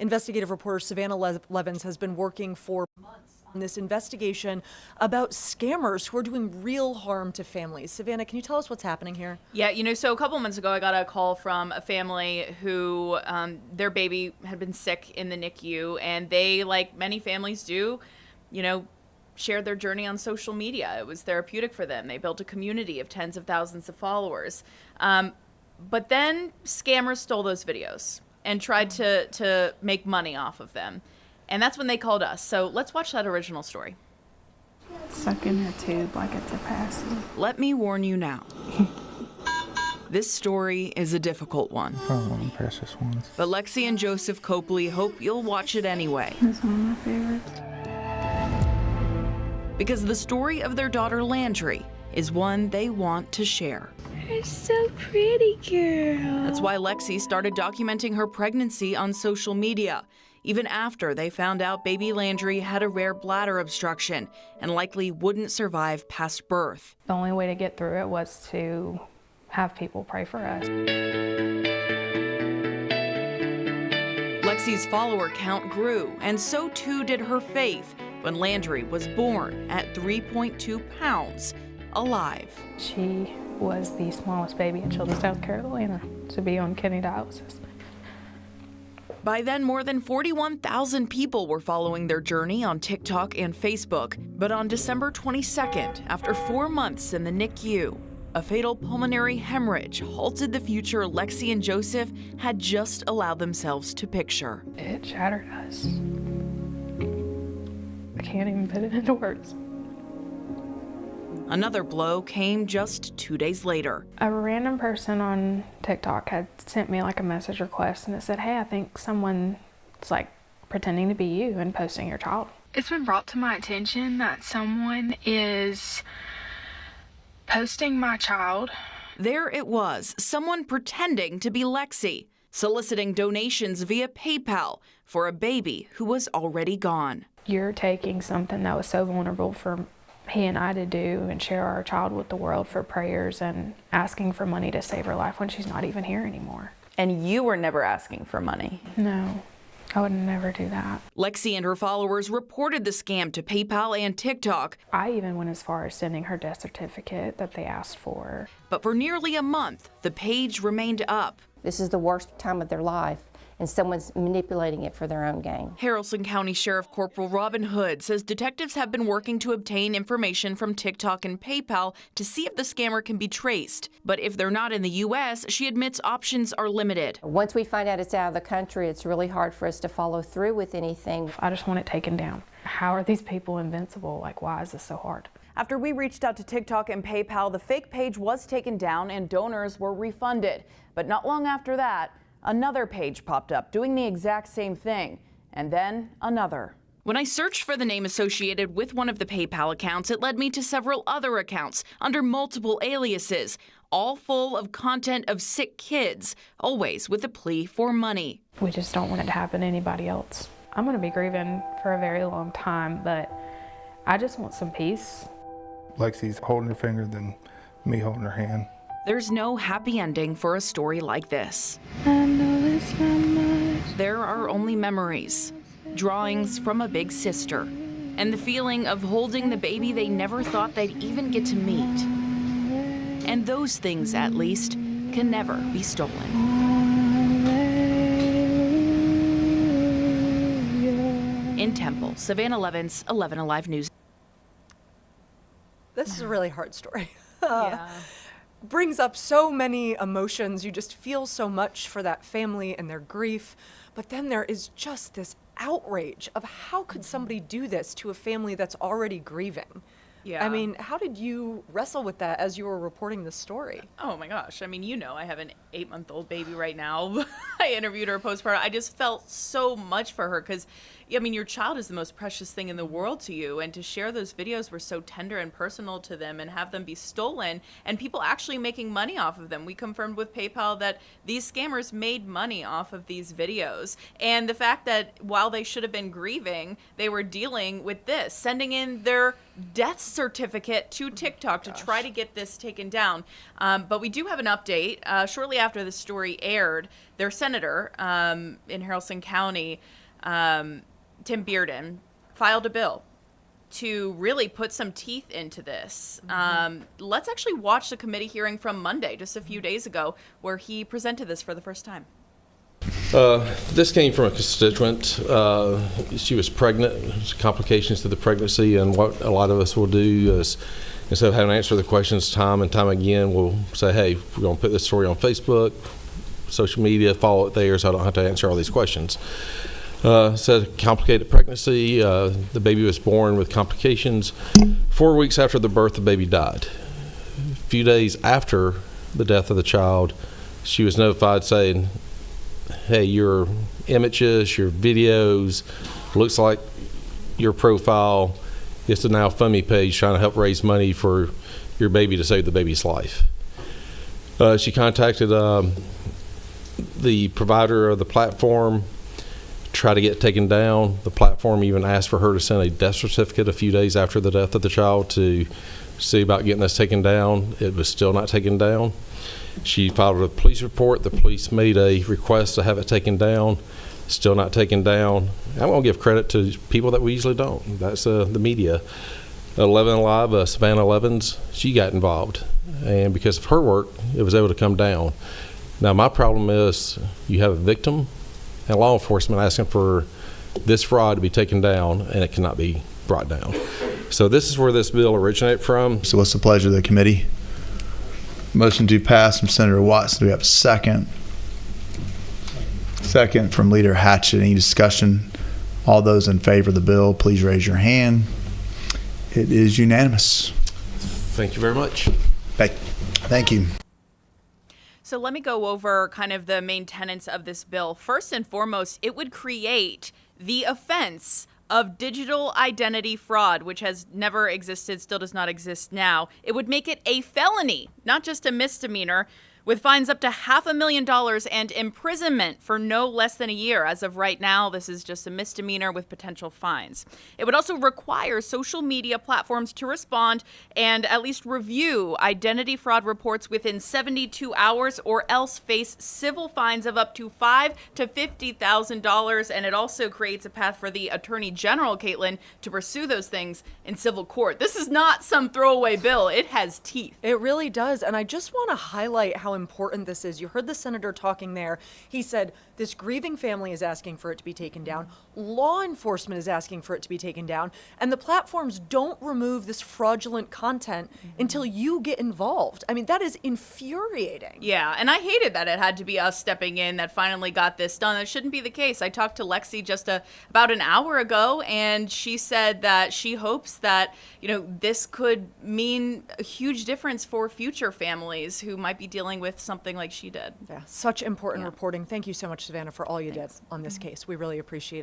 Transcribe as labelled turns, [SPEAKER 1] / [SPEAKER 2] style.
[SPEAKER 1] Investigative reporter Savannah Levins has been working for months on this investigation about scammers who are doing real harm to families. Savannah, can you tell us what's happening here?
[SPEAKER 2] Yeah, so a couple months ago, I got a call from a family who their baby had been sick in the NICU, and they, like many families do, shared their journey on social media. It was therapeutic for them. They built a community of tens of thousands of followers. But then scammers stole those videos and tried to make money off of them. And that's when they called us. So let's watch that original story.
[SPEAKER 3] Sucking a tube like it's a pasty.
[SPEAKER 2] Let me warn you now. This story is a difficult one.
[SPEAKER 4] Oh, one of the precious ones.
[SPEAKER 2] But Lexi and Joseph Copley hope you'll watch it anyway.
[SPEAKER 3] That's one of my favorites.
[SPEAKER 2] Because the story of their daughter Landry is one they want to share.
[SPEAKER 3] You're so pretty, girl.
[SPEAKER 2] That's why Lexi started documenting her pregnancy on social media, even after they found out baby Landry had a rare bladder obstruction and likely wouldn't survive past birth.
[SPEAKER 3] The only way to get through it was to have people pray for us.
[SPEAKER 2] Lexi's follower count grew, and so too did her faith when Landry was born at 3.2 pounds, alive.
[SPEAKER 3] She was the smallest baby in Children's South Carolina to be on kidney dialysis.
[SPEAKER 2] By then, more than 41,000 people were following their journey on TikTok and Facebook. But on December 22nd, after 4 months in the NICU, a fatal pulmonary hemorrhage halted the future Lexi and Joseph had just allowed themselves to picture.
[SPEAKER 3] It shattered us. I can't even put it into words.
[SPEAKER 2] Another blow came just 2 days later.
[SPEAKER 3] A random person on TikTok had sent me like a message request, and it said, hey, I think someone's like pretending to be you and posting your child. It's been brought to my attention that someone is posting my child.
[SPEAKER 2] There it was, someone pretending to be Lexi, soliciting donations via PayPal for a baby who was already gone.
[SPEAKER 3] You're taking something that was so vulnerable for he and I to do and share our child with the world for prayers and asking for money to save her life when she's not even here anymore.
[SPEAKER 5] And you were never asking for money?
[SPEAKER 3] No, I would never do that.
[SPEAKER 2] Lexi and her followers reported the scam to PayPal and TikTok.
[SPEAKER 3] I even went as far as sending her death certificate that they asked for.
[SPEAKER 2] But for nearly a month, the page remained up.
[SPEAKER 6] This is the worst time of their life, and someone's manipulating it for their own gain.
[SPEAKER 2] Haralson County Sheriff Corporal Robin Hood says detectives have been working to obtain information from TikTok and PayPal to see if the scammer can be traced. But if they're not in the U.S., she admits options are limited.
[SPEAKER 6] Once we find out it's out of the country, it's really hard for us to follow through with anything.
[SPEAKER 3] I just want it taken down. How are these people invincible? Like, why is this so hard?
[SPEAKER 5] After we reached out to TikTok and PayPal, the fake page was taken down and donors were refunded. But not long after that, another page popped up doing the exact same thing, and then another.
[SPEAKER 2] When I searched for the name associated with one of the PayPal accounts, it led me to several other accounts under multiple aliases, all full of content of sick kids, always with a plea for money.
[SPEAKER 3] We just don't want it to happen to anybody else. I'm going to be grieving for a very long time, but I just want some peace.
[SPEAKER 4] Lexi's holding her finger than me holding her hand.
[SPEAKER 2] There's no happy ending for a story like this.
[SPEAKER 3] I know it's not much.
[SPEAKER 2] There are only memories, drawings from a big sister, and the feeling of holding the baby they never thought they'd even get to meet. And those things, at least, can never be stolen. In Temple, Savannah Levins, 11 Alive News.
[SPEAKER 1] This is a really hard story.
[SPEAKER 2] Yeah.
[SPEAKER 1] Brings up so many emotions. You just feel so much for that family and their grief. But then there is just this outrage of how could somebody do this to a family that's already grieving?
[SPEAKER 2] Yeah.
[SPEAKER 1] I mean, how did you wrestle with that as you were reporting this story?
[SPEAKER 2] Oh my gosh. I mean, I have an 8-month-old baby right now. I interviewed her postpartum. I just felt so much for her because, your child is the most precious thing in the world to you. And to share those videos were so tender and personal to them and have them be stolen and people actually making money off of them. We confirmed with PayPal that these scammers made money off of these videos. And the fact that while they should have been grieving, they were dealing with this, sending in their death certificate to TikTok to try to get this taken down. But we do have an update. Shortly after the story aired, their senator in Haralson County, Tim Bearden, filed a bill to really put some teeth into this. Let's actually watch the committee hearing from Monday, just a few days ago, where he presented this for the first time.
[SPEAKER 7] This came from a constituent. She was pregnant, complications to the pregnancy, and what a lot of us will do is, instead of having to answer the questions time and time again, we'll say, hey, we're going to put this story on Facebook, social media, follow it there so I don't have to answer all these questions. So complicated pregnancy, the baby was born with complications. 4 weeks after the birth, the baby died. A few days after the death of the child, she was notified saying, hey, your images, your videos, looks like your profile is the Now Fund page trying to help raise money for your baby to save the baby's life. She contacted the provider of the platform, try to get it taken down. The platform even asked for her to send a death certificate a few days after the death of the child to see about getting this taken down. It was still not taken down. She filed a police report. The police made a request to have it taken down. Still not taken down. I'm going to give credit to people that we usually don't. That's the media. 11 Alive, Savannah Levins, she got involved. And because of her work, it was able to come down. Now, my problem is you have a victim and law enforcement asking for this fraud to be taken down, and it cannot be brought down. So this is where this bill originated from.
[SPEAKER 8] So what's the pleasure of the committee? Motion to pass from Senator Watson. Do we have a second? Second from Leader Hatchett. Any discussion? All those in favor of the bill, please raise your hand. It is unanimous.
[SPEAKER 7] Thank you very much.
[SPEAKER 8] Thank you.
[SPEAKER 2] So let me go over kind of the main tenets of this bill. First and foremost, it would create the offense of digital identity fraud, which has never existed, still does not exist now. It would make it a felony, not just a misdemeanor, with fines up to $500,000 and imprisonment for no less than a year. As of right now, this is just a misdemeanor with potential fines. It would also require social media platforms to respond and at least review identity fraud reports within 72 hours, or else face civil fines of up to $5,000 to $50,000. And it also creates a path for the Attorney General, Caitlin, to pursue those things in civil court. This is not some throwaway bill. It has teeth.
[SPEAKER 1] It really does. And I just want to highlight how important this is. You heard the senator talking there. He said this grieving family is asking for it to be taken down. Law enforcement is asking for it to be taken down. And the platforms don't remove this fraudulent content until you get involved. I mean, that is infuriating.
[SPEAKER 2] Yeah, and I hated that it had to be us stepping in that finally got this done. That shouldn't be the case. I talked to Lexi just about an hour ago, and she said that she hopes that, this could mean a huge difference for future families who might be dealing with something like she did.
[SPEAKER 1] Yeah, such important reporting. Thank you so much, Savannah, for all you did on this case. We really appreciate it.